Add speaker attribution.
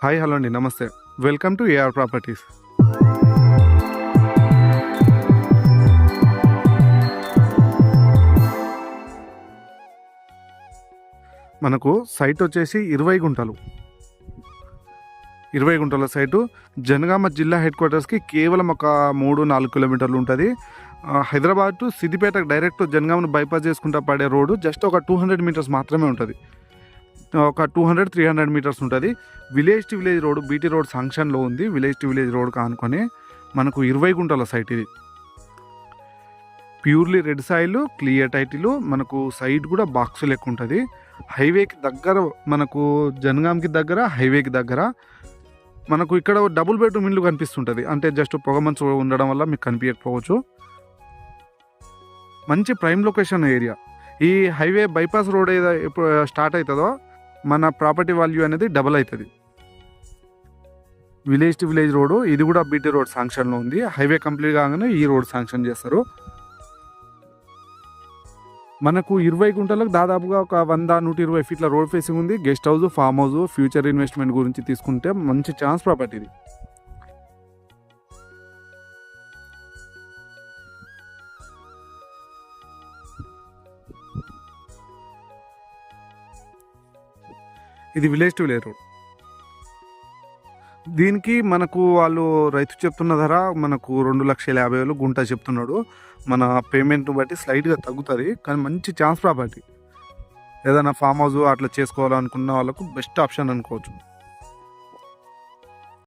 Speaker 1: Hi hello అండి, నమస్తే. Welcome to AR properties. మనకు సైట్ వచ్చేసి 20 గుంటలు. 20 గుంటల సైటు జనగామ జిల్లా హెడ్ క్వార్టర్స్కి కేవలం ఒక 3-4 కిలోమీటర్లు ఉంటుంది. హైదరాబాద్ టు సిద్దిపేటకు డైరెక్ట్ జనగామను బైపాస్ చేసుకుంటా పడే రోడ్డు జస్ట్ ఒక 200 మీటర్స్ మాత్రమే ఉంటుంది. ఒక 200-300 మీటర్స్ ఉంటుంది. Village to village road, BT road శాంక్షన్లో ఉంది. విలేజ్ టు విలేజ్ రోడ్ కానుకొని మనకు 20 గుంటల సైట్ ఇది. Purely red soil, clear title. మనకు సైట్ కూడా బాక్స్ లెక్క ఉంటుంది. హైవేకి దగ్గర, మనకు జనగాంకి దగ్గర, హైవేకి దగ్గర. మనకు ఇక్కడ డబుల్ బెడ్రూమ్ ఇల్లు కనిపిస్తుంటుంది. అంటే జస్ట్ పొగమంచు ఉండడం వల్ల మీకు కనిపించకపోవచ్చు. మంచి ప్రైమ్ లొకేషన్ ఏరియా. ఈ హైవే బైపాస్ రోడ్ ఏదో ఎప్పుడు స్టార్ట్ అవుతుందో మన ప్రాపర్టీ వాల్యూ అనేది డబల్ అవుతుంది. విలేజ్ టు విలేజ్ రోడ్డు ఇది కూడా బీటీ రోడ్ శాంక్షన్లో ఉంది. హైవే కంప్లీట్ కాగానే ఈ రోడ్ శాంక్షన్ చేస్తారు. మనకు 20 గుంటలకు దాదాపుగా ఒక 100-120 ఫీట్ల రోడ్ ఫేసింగ్ ఉంది. Guest house, farm house, future investment గురించి తీసుకుంటే మంచి ఛాన్స్ ప్రాపర్టీ ఇది. ఇది విలేజ్ టు విలేజ్ రోడ్. దీనికి మనకు వాళ్ళు రైతు చెప్తున్న ధర మనకు 2,50,000 గుంట చెప్తున్నాడు. మన పేమెంట్ను బట్టి స్లైట్గా తగ్గుతుంది, కానీ మంచి ఛాన్స్ ప్రాపర్టీ. ఏదైనా ఫామ్ హౌస్ అట్లా చేసుకోవాలనుకున్న వాళ్ళకు బెస్ట్ ఆప్షన్ అనుకోవచ్చు.